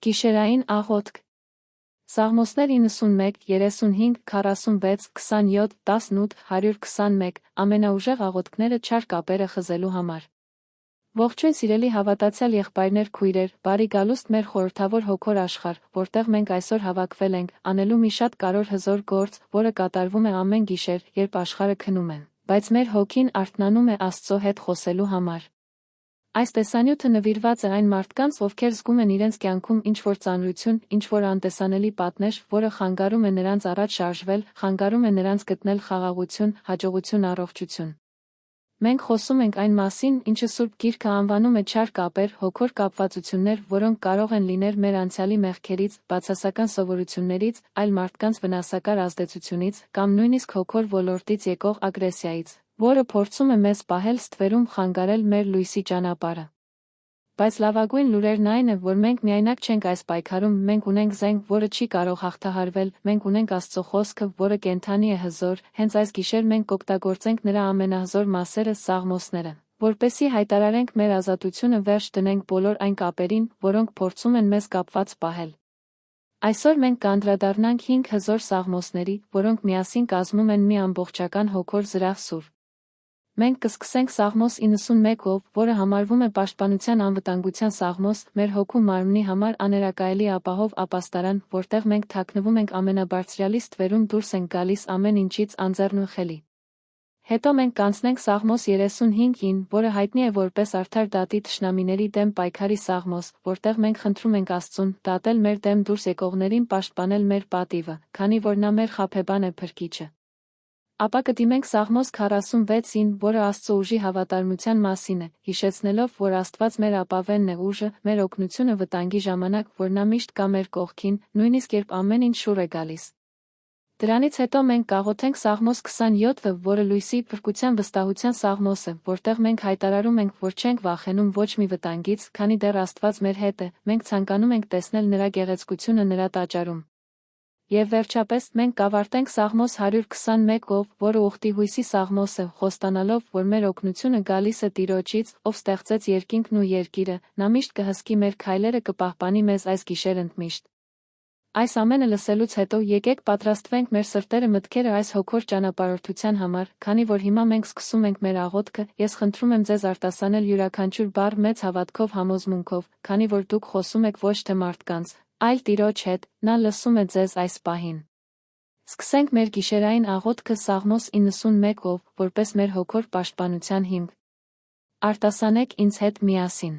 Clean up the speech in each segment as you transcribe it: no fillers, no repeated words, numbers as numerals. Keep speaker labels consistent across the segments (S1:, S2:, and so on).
S1: Գիշերային աղոթք Սաղմոսներ 91, 35, 46, 27, 18, 121 ամենաուժեղ աղոթքները չար կապերը խզելու համար։ Ողջույն սիրելի հավատացյալ եղբայրներ քույրեր, բարի գալուստ մեր խորհրդավոր հոգոր աշխարհ, որտեղ մենք այսօր հավաքվել ենք, անելու մի շատ կարևոր հզոր գործ, որը կատարվում է ամեն գիշեր, երբ աշխարհը քնում է, բայց մեր հոգին արթնանում է Աստծո հետ խոսելու համար։ Այս տեսանյութը նվիրված է այն մարդկանց, ովքեր զգում են իրենց կյանքում ինչ-որ ծանրություն, ինչ-որ անտեսանելի պատնեշ, որը խանգարում է նրանց առաջ շարժվել, խանգարում է նրանց գտնել խաղաղություն, հաջողություն, առողջություն։ Մենք խոսում ենք այն մասին, ինչը Սուրբ Գիրքը անվանում է չար կապեր, հոգոր կապվածություններ, որոնք կարող են լինել մեր անցյալի մեղքերից, բացասական սովորություններից, այլ մարդկանց վնասակար ազդեցությունից, կամ նույնիսկ հոգոր ոլորտից եկող ագրեսիայից, որը փորձում է մեզ պահել ստվերում, խանգարել մեր լույսի ճանապարհը։ Բայց լավագույն լուրերն այն է, որ մենք միայնակ չենք այս պայքարում, մենք ունենք զենք, որը չի կարող հաղթահարվել, մենք ունենք Աստծո խոսքը, որը կենդանի է հզոր, հենց այս գիշեր մենք կօգտագործենք նրա ամենահզոր մասերը, սաղմոսները, որպեսզի հայտարարենք մեր ազատությունը, վերջ դնենք բոլոր այն կապերին, որոնք փորձում են մեզ կապված պահել։ Այսօր մենք կանդրադառնանք 5 հզոր սաղմոսների, որոնք միասին կազմում են մի ամբողջական հոգոր զրահ սուր։ Մենք կսկսենք Սաղմոս 91-ով, որը համարվում է պաշտպանության անվտանգության սաղմոս, մեր հոգու մարմնի համար աներակայելի ապահով ապաստարան, որտեղ մենք թաքնվում ենք ամենաբարձրյալի ստվերում, դուրս ենք գալիս ամեն ինչից անձեռնունխելի։ Հետո մենք կանցնենք Սաղմոս 35-ին, որը հայտնի է որպես արդար դատի թշնամիների դեմ պայքարի սաղմոս, որտեղ մենք խնդրում ենք Աստծուն դատել մեր դեմ դուրս եկողներին, պաշտպանել մեր պատիվը, քանի որ նա մեր խաբեբան է, փրկիչը։ Ապա կդիմենք Սաղմոս 46-ին, որը Աստծո ուժի հավատարմության մասին է, հիշեցնելով, որ Աստված մեր ապավենն է, ուժը, մեր օգնությունը վտանգի ժամանակ, որ նա միշտ կա մեր կողքին, նույնիսկ երբ ամեն ինչ շուռ է գալիս։ Դրանից հետո մենք կաղոթենք Սաղմոս 27-ը, որը լույսի, փրկության, վստահության սաղմոս է, որտեղ մենք հայտարարում ենք, որ չենք վախենում ոչ մի վտանգից, քանի դեռ Աստված մեր հետ է, մենք ցանկանում ենք տեսնել նրա գեղեցկությունը նրա տաճարում։ Եվ վերջապես մենք կավարտենք Սաղմոս 121-ով, որը ուխտի հույսի սաղմոս է, խոստանալով, որ մեր օգնությունը գալիս է Տիրոջից, ով ստեղծեց երկինքն ու երկիրը, նա միշտ կհսկի մեր քայլերը, կպահպանի մեզ այս գիշեր ընդմիշտ։ Այս ամենը լսելուց հետո եկեք պատրաստվենք մեր սրտերը, մտքերը այս հոգոր ճանապարհորդության համար, քանի որ հիմա մենք սկսում ենք մեր աղոթքը, ես խնդրում եմ ձեզ արտասանել յուրաքանչյուր բառ մեծ հավատքով, համոզմունքով, քանի որ դուք խոսում եք ոչ թե մարդկանց, այլ Տիրոջ հետ, նա լսում է ձեզ այս պահին։ Սկսենք մեր գիշերային աղոթքը Սաղմոս 91-ով, որպես մեր հոգոր պաշտպանության հիմք։ Արտասանեք ինձ հետ միասին։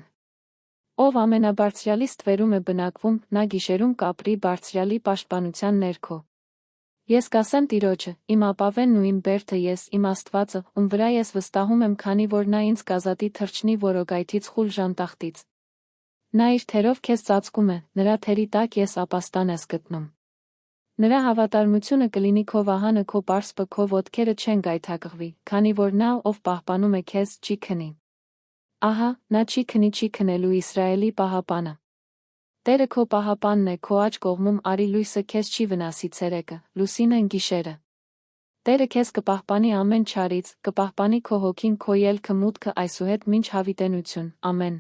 S1: Ով ամենաբարձրյալի ստվերում է բնակվում, նա գիշերում կապրի բարձրյալի պաշտպանության ներքո։ Ես կասեմ Տիրոջը, իմ ապավենն ու իմ բերդը, ես, իմ Աստվածը, ում վրա ես վստահում եմ, քանի որ նա ինձ կազատի թռչնի որոգայթից, խուլ ժանտախտից։ Նա իր թերով քեզ ծածկում է, նրա թերի տակ ես ապաստան ես գտնում։ Նրա հավատարմությունը կլինի քո վահանը, քո պարսպը, քո ոտքերը չեն գայթակղվի, քանի որ նա, ով պահպանում է քեզ, չի քնի։ Ահա, նա չի քնի, չի քնելու Իսրայելի պահապանը։ Տերը քո պահապանն է, քո աջ կողմում արի լույսը քեզ չի վնասի ցերեկը, լուսինը գիշերը։ Տերը քեզ կպահպանի ամեն չարից, կպահպանի քո հոգին, քո ելքը, մուտքը այսուհետ մինչ հավիտենություն, ամեն։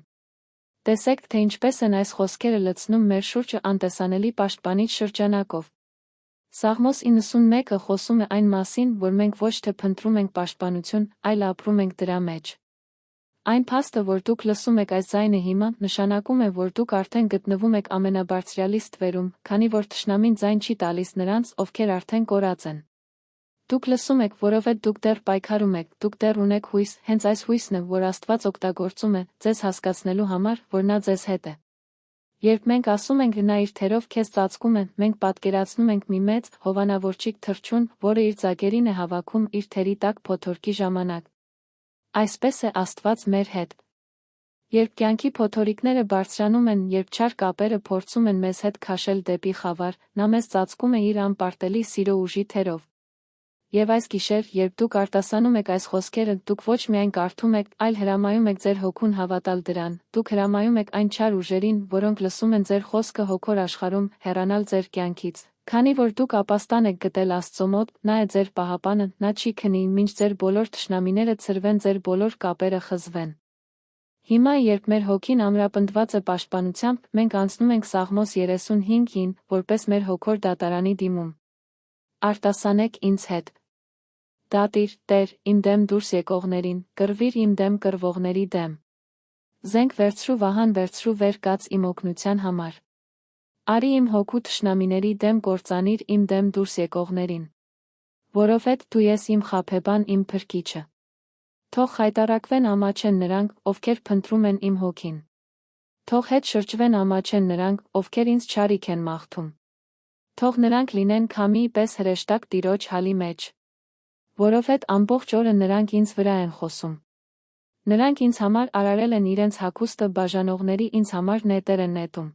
S1: Տեսեք, թե ինչպես են այս խոսքերը լցնում մեր շուրջը անտեսանելի պաշտպանիչ շրջանակով։ Սաղմոս 91-ը խոսում է այն մասին, որ մենք ոչ թե փնտրում ենք պաշտպանություն, այլ ապրում ենք դրա մեջ։ Այն փաստը, որ դուք լսում եք այս ձայնը հիմա, նշանակում է, որ դուք արդեն գտնվում եք ամենաբարձրյալի ստվերում, քանի որ թշնամին ձայն չի տալիս նրանց, ովքեր արդեն կորած են։ Դուք լսում եք, որովհետև դուք դեռ պայքարում եք, դուք դեռ ունեք հույս, հենց այս հույսն է, որ Աստված օգտագործում է, ձեզ հասկացնելու համար, որ նա ձեզ հետ է։ Երբ մենք ասում ենք նա իր թերով քեզ ծածկում է, մենք պատկերացնում ենք մի մեծ, հովանավորչիկ թռչուն, որը իր ծագերին է հավաքում իր թերի տակ փոթորկի ժամանակ։ Այսպես է Աստված մեր հետ։ Երբ կյանքի փոթորիկները բարձրանում են, երբ չար կապերը փորձում են մեզ հետ քաշել դեպի խավար, նա մեզ ծածկում է իր անպարտելի սիրո ուժի թերով։ Եվ այս գիշեր, երբ դուք արտասանում եք այս խոսքերը, դուք ոչ միայն կարդում եք, այլ հրամայում եք ձեր հոգուն հավատալ դրան, դուք հրամայում եք այն չար ուժերին, որոնք լսում են ձեր խոսքը հոգոր աշխարհում, հեռանալ ձեր կյանքից, քանի որ դուք ապաստան եք գտել Աստծո մոտ, նա է ձեր պահապանը, նա չի քնի, մինչ ձեր բոլոր թշնամիները ցրվեն, ձեր բոլոր կապերը խզվեն։ Հիմա, երբ մեր հոգին ամրապնդված է պաշտպանությամբ, մենք անցնում ենք Սաղմոս 35-ին, որպես մեր հոգոր դատարանի դիմում։ Արտասանեք ինձ հետ։ Դատիր, Տեր, իմ դեմ դուրս եկողներին, կռվիր իմ դեմ կռվողների դեմ։ Զենք վերցրու վահան վերցրու վեր կաց իմ օգնության համար։ Արի իմ հոգու թշնամիների դեմ կործանիր իմ դեմ դուրս եկողներին։ Որովհետ դու ես իմ խաբեբան իմ փրկիչը։ Թող խայտառակվեն ամաչեն նրանք, ովքեր փնտրում են իմ հոգին։ Թող հետ շրջվեն ամաչեն նրանք, ովքեր ինձ չարիք են մաղթում։ Թող նրանք լինեն քամիի պես հրեշտակ տիրոջ հալի մեջ։ Որովհետ ամբողջ օրը նրանք ինձ վրա են խոսում։ Նրանք ինձ համար արարել են իրենց հագուստը բաժանողների ինձ համար նետեր են նետում։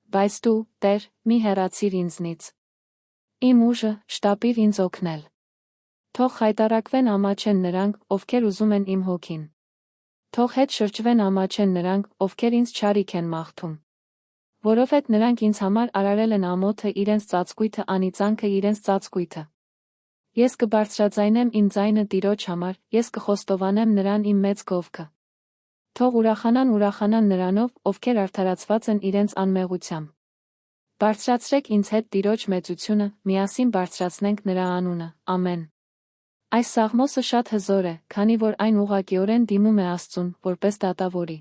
S1: Բայց դու, Տեր, մի հեռացիր ինձնից։ Իմ ուժը, շտապիր ինձ օգնել։ Թող խայտառակվեն ամաչեն նրանք, ովքեր ուզում են իմ հոգին։ Թող հետ շրջվեն ամաչեն նրանք, ովքեր ինձ չարիք են մաղթում։ Որովհետ նրանք ինձ համար արարել են ամոթը իրենց ծածկույթը անիծանքը իրենց ծածկույթը։ Ես կբարձրաձայնեմ իմ ձայնը Տիրոջ համար, ես կխոստովանեմ նրան իմ մեծ գովքը։ Թող ուրախանան նրանով, ովքեր արդարացված են իրենց անմեղությամբ։ Բարձրացրեք ինձ հետ Տիրոջ մեծությունը, միասին բարձրացնենք նրա անունը, ամեն։ Այս Սաղմոսը շատ հզոր է, քանի որ այն ուղղակիորեն դիմում է Աստծուն, որպես դատավորի։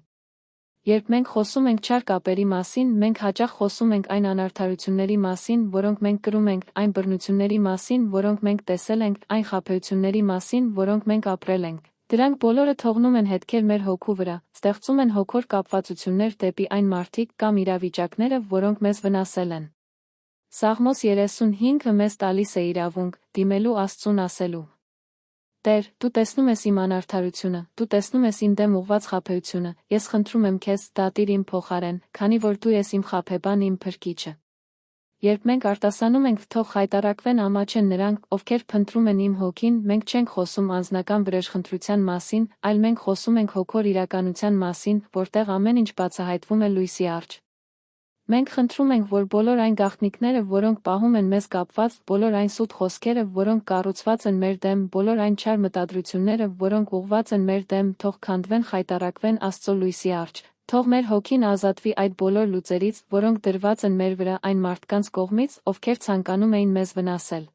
S1: Երբ մենք խոսում ենք չար կապերի մասին, մենք հաճախ խոսում ենք այն անարդարությունների մասին, որոնք մենք կրում ենք, այն բռնությունների մասին, որոնք մենք տեսել ենք, այն խաբեությունների մասին, որոնք մենք ապրել ենք։ Դրանք բոլորը թողնում են հետքեր մեր հոգու վրա, ստեղծում են հոգոր կապվածություններ դեպի այն մարդիկ կամ իրավիճակները, որոնք մեզ վնասել են։ Սաղմոս 35-ը մեզ տալիս է իրավունք, դիմելու Աստծուն ասելու. Տեր, դու տեսնում ես իմ անարդարությունը, դու տեսնում ես իմ դեմ ուղված խաբեությունը, ես խնդրում եմ քեզ, դատիր իմ փոխարեն, քանի որ դու ես իմ խաբեբան իմ փրկիչը։ Երբ մենք արտասանում ենք թող խայտառակվեն ամաչեն նրանք, ովքեր փնտրում են իմ հոգին, մենք չենք խոսում անձնական վրեժխնդրության մասին, այլ մենք խոսում ենք հոգոր իրականության մասին, որտեղ ամեն ինչ բացահայտվում է լույսի առջ։ Մենք խնդրում ենք, որ բոլոր այն գաղտնիքները, որոնք պահում են մեզ կապված, բոլոր այն սուտ խոսքերը, որոնք կառուցված են մեր դեմ, բոլոր այն չար մտադրությունները, որոնք ուղղված են մեր դեմ, թող քանդվեն, խայտառակվեն Աստծո լույսի առջ։ Թող մեր հոգին ազատվի այդ բոլոր լուծերից, որոնք դրված են մեր վրա այն մարդկանց կողմից, ովքեր ցանկանում էին մեզ վնասել։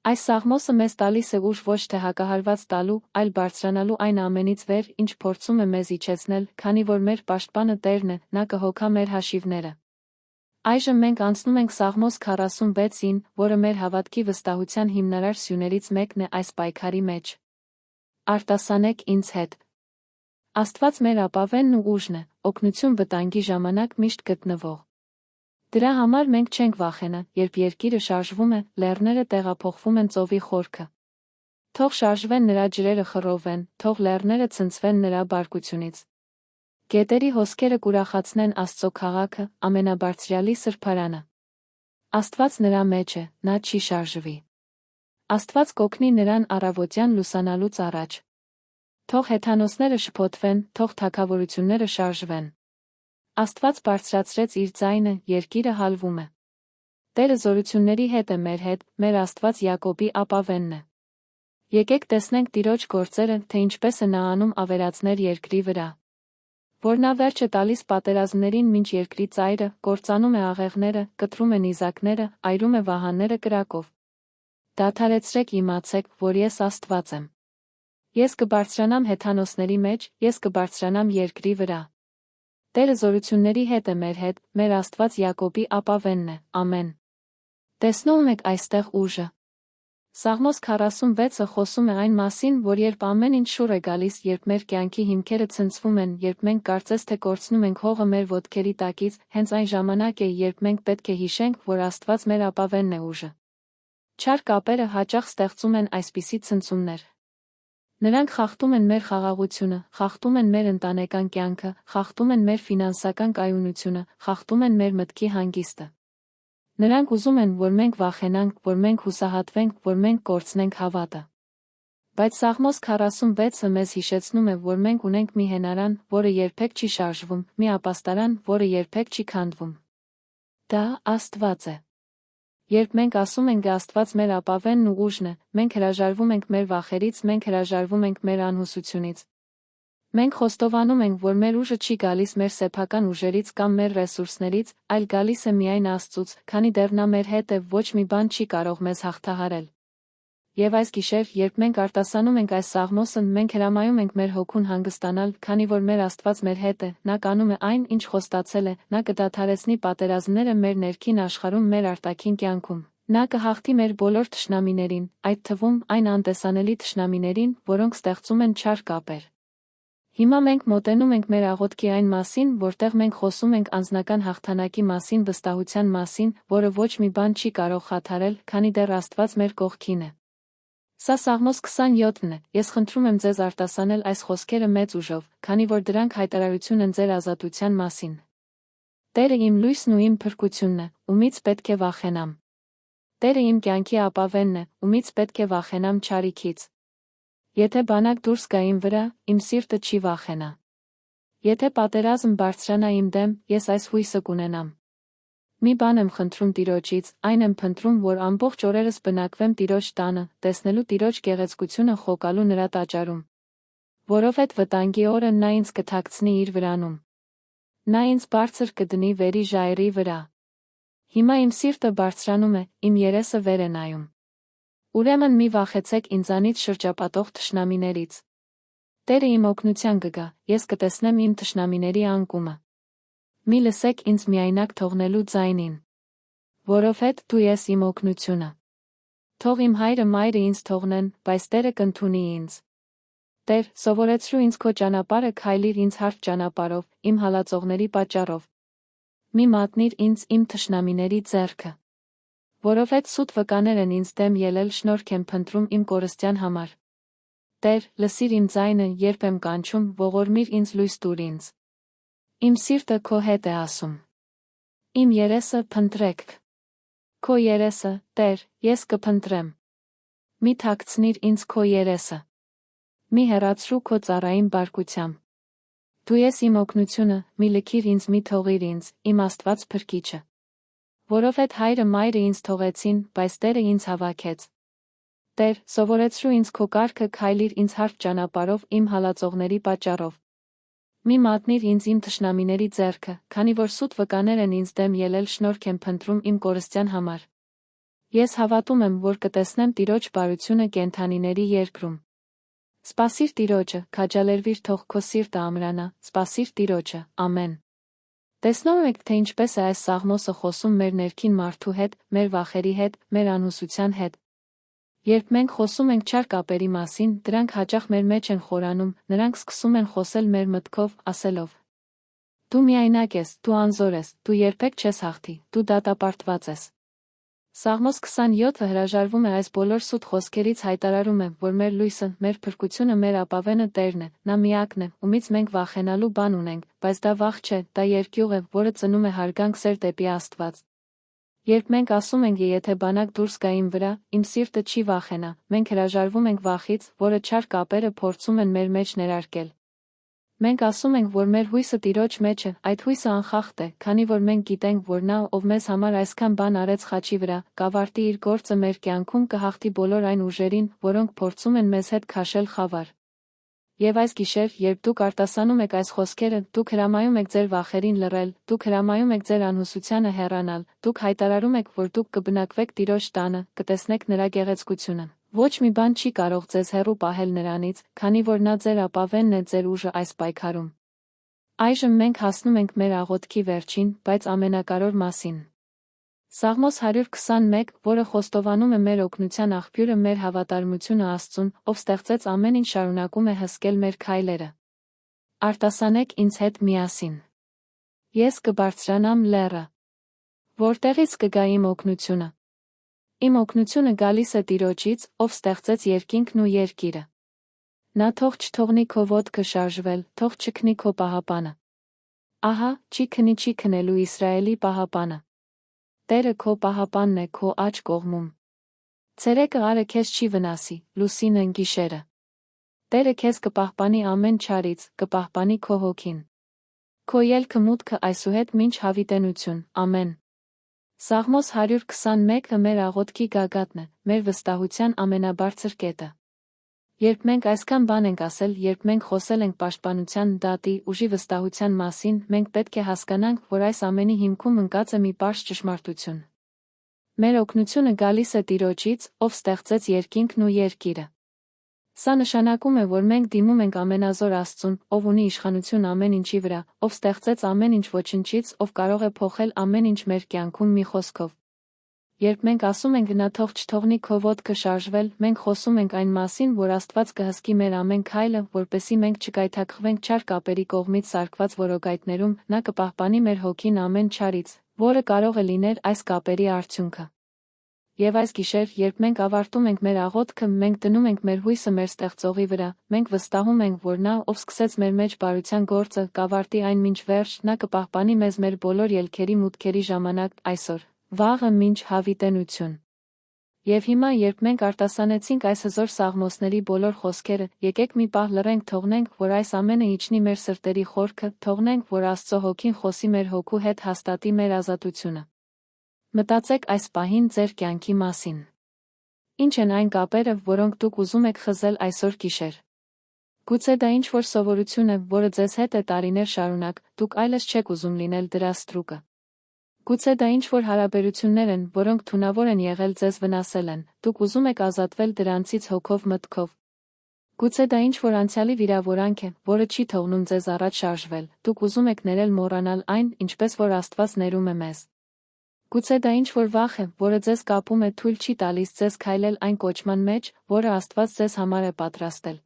S1: Այս Սաղմոսը մեզ տալիս է ուժ ոչ թե հակահարված տալու, այլ բարձրանալու այն ամենից վեր, ինչ փորձում է մեզ իջեցնել, քանի որ մեր պաշտպանը Տերն է, նա կհոգա մեր հաշիվները։ Այժմ մենք անցնում ենք Սաղմոս 46-ին, որը մեր հավատքի վստահության հիմնարար սյուներից մեկն է այս պայքարի մեջ։ Արտասանեք ինձ հետ։ Աստված մեր ապավենն ու ուժն է, օգնություն վտանգի ժամանակ միշտ գտնվող։ Դրա համար մենք չենք վախենա, երբ երկիրը շարժվում է, լեռները տեղափոխվում են ծովի խորքը։ Թող շարժվեն նրա ջրերը խռովեն, թող լեռները ցնցվեն նրա բարկությունից։ Գետերի հոսքերը կուրախացնեն Աստծո քաղաքը, ամենաբարձրյալի սրբարանը։ Աստված նրա մեջ է, նա չի շարժվի։ Աստված կօգնի նրան առավոտյան լուսանալուց առաջ։ Թող հեթանոսները շփոթվեն, թող թագավորությունները շարժվեն։ Աստված բարձրացրեց իր ձայնը, երկիրը հալվում է։ Տերը զորությունների հետ է մեր Աստված Յակոբի ապավենն է։ Եկեք տեսնենք Տիրոջ գործերը, թե ինչպես է նա անում ավերածներ երկրի վրա։ Որ նա վերջ է տալիս պատերազմներին մինչ երկրի ծայրը, կործանում է աղեղները, կտրում է նիզակները, այրում է վահանները կրակով։ Դադարեցրեք իմացեք, որ ես Աստված եմ։ Ես կբարձրանամ հեթանոսների մեջ, ես կբարձրանամ երկրի վրա։ Տերը զորությունների հետ է մեր Աստված Յակոբի ապավենն է, ամեն։ Տեսնում եք այստեղ ուժը։ Սաղմոս 46-ը խոսում է այն մասին, որ երբ ամեն ինչ շուռ է գալիս, երբ մեր կյանքի հիմքերը ցնցվում են, երբ մենք կարծես թե կորցնում ենք հողը մեր ոտքերի տակից, հենց այն ժամանակ է, երբ մենք պետք է հիշենք, որ Աստված մեր ապավենն է ուժը։ Չար կապերը հաճախ ստեղծում են այսպիսի ցնցումներ։ Նրանք խախտում են մեր խաղաղությունը, խախտում են մեր ընտանեկան կյանքը, խախտում են մեր ֆինանսական կայունությունը, խախտում են մեր մտքի հանգիստը։ Նրանք ուզում են, որ մենք վախենանք, որ մենք հուսահատվենք, որ մենք կորցնենք հավատը։ Բայց Սաղմոս 46-ը մեզ հիշեցնում է, որ մենք ունենք մի հենարան, որը երբեք չի շարժվում, մի ապաստարան, որը երբեք չի քանդվում։ Դա Աստված է։ Երբ մենք ասում ենք Աստված մեր ապավենն ու ուժն է, մենք հրաժարվում ենք մեր վախերից, մենք հրաժարվում ենք մեր անհուսությունից։ Մենք խոստովանում ենք, որ մեր ուժը չի գալիս մեր սեփական ուժերից կամ մեր ռեսուրսներից, այլ գալիս է միայն Աստծուց, քանի դեռ նա մեր հետ է, ոչ մի բան չի կարող մեզ հաղթահարել։ Եվ այս գիշեր, երբ մենք արտասանում ենք այս սաղմոսը, մենք հրամայում ենք մեր հոգուն հանգստանալ, քանի որ մեր Աստված մեր հետ է, նա կանում է այն, ինչ խոստացել է, նա կդադարեցնի պատերազմները մեր ներքին աշխարհում, մեր արտաքին կյանքում։ Նա կհաղթի մեր բոլոր թշնամիներին, այդ թվում այն անտեսանելի թշնամիներին, որոնք ստեղծում են չար կապեր։ Հիմա մենք մոտենում ենք մեր աղոթքի այն մասին, որտեղ մենք խոսում ենք անձնական հաղթանակի մասին, վստահության մասին, որը ոչ մի բան չի կարող խաթարել, քանի դեռ Աստված մեր կողքին է։ Սա Սաղմոս 27-ն է, ես խնդրում եմ ձեզ արտասանել այս խոսքերը մեծ ուժով, քանի որ դրանք հայտարարություն են ձեր ազատության մասին։ Տերը իմ լույսն ու իմ փրկությունն է, ումից պետք է վախենամ։ Տերը իմ կյանքի ապավենն է, ումից պետք է վախենամ չարիքից։ Եթե բանակ դուրս գա իմ վրա, իմ սիրտը չի վախենա։ Եթե պատերազմ բարձրանա իմ դեմ, ես այս հույսը կունենամ։ Մի բան եմ խնդրում Տիրոջից, այն եմ փնտրում, որ ամբողջ օրերս բնակվեմ Տիրոջ տանը, տեսնելու Տիրոջ գեղեցկությունը խոկալու նրա տաճարում։ Որովհետև վտանգի օրը նա ինձ կթաքցնի իր վրանում։ Նա ինձ բարձր կդնի վերի ժայռի վրա։ Հիմա իմ սիրտը բարձրանում է, իմ երեսը վեր է նայում։ Ուրեմն մի վախեցեք ինձանից շրջապատող թշնամիներից։ Տերը իմ օգնության կգա, ես կտեսնեմ իմ թշնամիների անկումը։ Մի լսեք ինձ միայնակ թողնելու ձայնին։ Որովհետև դու ես իմ օգնությունը։ Թող իմ հայրը մայրը ինձ թողնեն, բայց Տերը կընդունի ինձ։ Տեր, սովորեցրու ինձ քո ճանապարհը, քայլիր ինձ հարթ ճանապարհով, իմ հալածողների պատճառով։ Մի մատնիր ինձ իմ թշնամիների ձեռքը։ Որովհետև սուտ վկաներ են ինձ դեմ ելել, շնորհք եմ փնտրում իմ կորստյան համար։ Տեր, լսիր իմ ձայնը, երբ եմ կանչում, ողորմիր ինձ, լույս տուր ինձ։ Իմ սիրտը քո հետ է ասում։ Իմ երեսը փնտրեք։ Քո երեսը, Տեր, ես կփնտրեմ։ Մի թաքցնիր ինձ քո երեսը։ Մի հեռացրու քո ծառային բարկությամբ։ Դու ես իմ օգնությունը, մի լքիր ինձ, մի թողիր ինձ, իմ Աստված փրկիչը։ Որովհետև հայրը մայրը ինձ թողեցին, բայց Տերը ինձ հավաքեց։ Տեր, սովորեցրու ինձ քո կարգը, քայլիր ինձ հարթ ճանապարհով, իմ հալածողների պատճառով։ Մի մատնիր ինձ իմ թշնամիների ձեռքը, քանի որ սուտ վկաներ են ինձ դեմ ելել, շնորհք եմ փնտրում իմ կորստյան համար։ Ես հավատում եմ, որ կտեսնեմ Տիրոջ բարությունը կենդանիների երկրում։ Սպասիր Տիրոջը, քաջալերվիր, թող քո սիրտը ամրանա, սպասիր Տիրոջը, ամեն։ Տեսնում եք, թե ինչպես է այս սաղմոսը խոսում մեր ներքին մարդու հետ, մեր վախերի հետ, մեր անհուսության հետ։ Երբ մենք խոսում ենք չար կապերի մասին, դրանք հաճախ մեր մեջ են խորանում, նրանք սկսում են խոսել մեր մտքով, ասելով. Դու միայնակ ես, դու անզոր ես, դու երբեք չես հաղթի, դու դատապարտված ես։ Սաղմոս 27-ը հրաժարվում է այս բոլոր սուտ խոսքերից, հայտարարում է, որ մեր լույսը, մեր փրկությունը, մեր ապավենը Տերն է, նա միակն է, ումից մենք վախենալու բան ունենք, բայց դա վախ չէ, դա երկյուղ է, որը ծնում է հարգանք սեր դեպի Աստված։ Երբ մենք ասում ենք, եթե բանակ դուրս գա իմ վրա, իմ սիրտը չի վախենա, մենք հրաժարվում ենք վախից, որը չար կապերը փորձում են մեր մեջ ներարկել։ Մենք ասում ենք, որ մեր հույսը Տիրոջ մեջ է, այդ հույսը անխախտ է, քանի որ մենք գիտենք, որ նա, ով մեզ համար այսքան բան արեց խաչի վրա, կավարտի իր գործը մեր կյանքում, կհաղթի բոլոր այն ուժերին, որոնք փորձում են մեզ հետ քաշել խավար։ Եվ այս գիշեր, երբ դուք արտասանում եք այս խոսքերը, դուք հրամայում եք ձեր վախերին լռել, դուք հրամայում եք ձեր անհուսությանը հեռանալ, դուք հայտարարում եք, որ դուք կբնակվեք Տիրոջ տանը, կտեսնեք նրա գեղեցկությունը։ Ոչ մի բան չի կարող ձեզ հեռու պահել նրանից, քանի որ նա ձեր ապավենն է, ձեր ուժը այս պայքարում։ Այժմ մենք հասնում ենք մեր աղոթքի վերջին, բայց ամենակարևոր մասին։ Սաղմոս 121, որը խոստովանում է մեր օգնության աղբյուրը, մեր հավատարմությունը Աստծուն, ով ստեղծեց ամեն ինչ, շարունակում է հսկել մեր քայլերը։ Արտասանեք ինձ հետ միասին։ Ես կբարձրանամ լեռը։ Որտեղից կգա իմ օգնությունը։ Իմ օգնությունը գալիս է Տիրոջից, ով ստեղծեց երկինքն ու երկիրը։ Նա թող չթողնի քո ոտքը շարժվել, թող չքնի քո պահապանը։ Ահա, չի քնելու Իսրայելի պահապանը։ Տերը քո պահապանն է քո աջ կողմում։ Ցերեկը արը քեզ չի վնասի, լուսինը գիշերը։ Տերը քեզ կպահպանի ամեն չարից, կպահպանի քո հոգին։ Քո ելքը մուտքը այսուհետ մինչ հավիտենություն, ամեն։ Սաղմոս 121-ը մեր աղոթքի գագաթն է, մեր վստահության ամենաբարձր կետը։ Երբ մենք այսքան բան ենք ասել, երբ մենք խոսել ենք պաշտպանության, դատի, ուժի վստահության մասին, մենք պետք է հասկանանք, որ այս ամենի հիմքում ընկած է մի պարզ ճշմարտություն. մեր օգնությունը գալիս է Տիրոջից, ով ստեղծեց երկինքն ու երկիրը։ Սա նշանակում է, որ մենք դիմում ենք ամենազոր Աստծուն, ով ունի իշխանություն ամեն ինչի վրա, ով ստեղծեց ամեն ինչ ոչնչից, ով կարող է փոխել ամեն ինչ մեր կյանքում մի խոսքով։ Երբ մենք ասում ենք գնա թող չթողնի քո ոտքը շարժվել, մենք խոսում ենք այն մասին, որ Աստված կհսկի մեր ամեն քայլը, որպեսզի մենք չգայթակղվենք չար կապերի կողմից սարքված որոգայթներում, նա կպահպանի մեր հոգին ամեն չարից, որը կարող է լինել այս կապերի արդյունքը։ Եվ այս գիշեր, երբ մենք ավարտում ենք մեր աղոթքը, մենք դնում ենք մեր հույսը մեր Ստեղծողի վրա, մենք վստահում ենք, որ նա, ով սկսեց մեր մեջ բարության գործը, կավարտի այն մինչ վերջ, նա կպահպանի մեզ մեր բոլոր ելքերի մուտքերի ժամանակ, այսօր, վաղը մինչ հավիտենություն։ Եվ հիմա, երբ մենք արտասանեցինք այս հզոր Սաղմոսների բոլոր խոսքերը, եկեք մի պահ լռենք, թողնենք, որ այս ամենը իջնի մեր սրտերի խորքը, թողնենք, որ Աստծո հոգին խոսի մեր հոգու հետ, հաստատի մեր ազատությունը։ Մտածեք այս պահին ձեր կյանքի մասին։ Ինչ են այն կապերը, որոնք դուք ուզում եք խզել այսօր գիշեր։ Գուցե դա ինչ-որ սովորություն է, որը ձեզ հետ է տարիներ շարունակ, դուք այլևս չեք ուզում լինել դրա ստրուկը։ Գուցե դա ինչ-որ հարաբերություններ են, որոնք թունավոր են եղել, ձեզ վնասել են, դուք ուզում եք ազատվել դրանցից հոգով մտքով։ Գուցե դա ինչ-որ անցյալի վիրավորանք է, որը չի թողնում ձեզ առաջ շարժվել, դուք ուզում եք ներել մոռանալ այն, ինչպես որ Աստված ներում է մեզ։ Գուցե դա ինչ-որ վախ է, որը ձեզ կապում է, թույլ չի տալիս ձեզ քայլել այն կոչման մեջ, որը Աստված ձեզ համար է պատրաստել։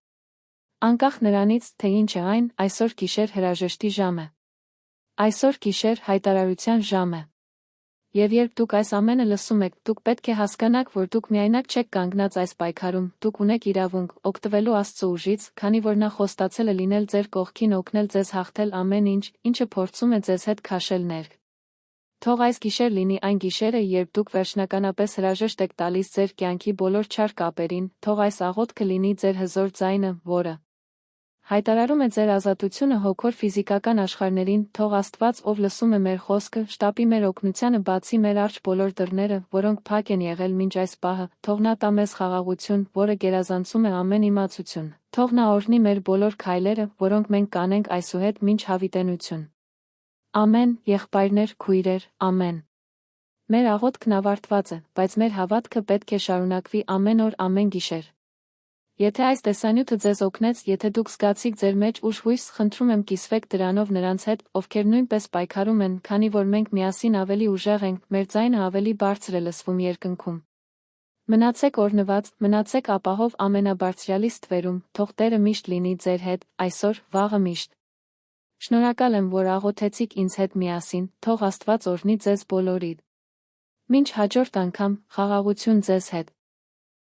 S1: Անկախ նրանից, թե ինչ է այն, այսօր գիշեր հրաժեշտի ժամ է։ Այսօր գիշեր հայտարարության ժամ է։ Եվ երբ դուք այս ամենը լսում եք, դուք պետք է հասկանաք, որ դուք միայնակ չեք կանգնած այս պայքարում, դուք ունեք իրավունք օգտվելու Աստծո ուժից, քանի որ նա խոստացել է լինել ձեր կողքին, օգնել ձեզ հաղթել ամեն ինչ, ինչը փորձում է ձեզ հետ քաշել ներք։ Թող այս գիշեր լինի այն գիշերը, երբ դուք վերջնականապես հրաժեշտ եք տալիս ձեր կյանքի բոլոր չար կապերին, թող այս աղոթքը լինի ձեր հզոր ձայնը, որը հայտարարում է ձեր ազատությունը հոգոր ֆիզիկական աշխարհներին, թող Աստված, ով լսում է մեր խոսքը, շտապի մեր օգնությանը, բացի մեր առջ բոլոր դռները, որոնք փակ են եղել մինչ այս պահը, թող նա տա մեզ խաղաղություն, որը գերազանցում է ամեն իմացություն, թող նա օրհնի մեր բոլոր քայլերը, որոնք մենք կանենք այսուհետ մինչ հավիտենություն։ Ամեն, եղբայրներ, քույրեր, ամեն։ Մեր աղոթքն ավարտված է, բայց մեր հավատքը պետք է շարունակվի ամեն օր, ամեն գիշեր։ Եթե այս տեսանյութը ձեզ օգնեց, եթե դուք զգացիք ձեր մեջ ուժ հույս, խնդրում եմ կիսվեք դրանով նրանց հետ, ովքեր նույնպես պայքարում են, քանի որ մենք միասին ավելի ուժեղ ենք, մեր ձայնը ավելի բարձր է լսվում երկնքում։ Մնացեք օրհնված, մնացեք ապահով ամենաբարձրյալի ստվերում, թող Տերը միշտ լինի ձեր հետ, այսօր, վաղը միշտ։ Շնորհակալ եմ, որ աղոթեցիք ինձ հետ միասին, թող Աստված օրհնի ձեզ բոլորիդ։ Մինչ հաջորդ անգամ, խաղաղություն ձեզ հետ։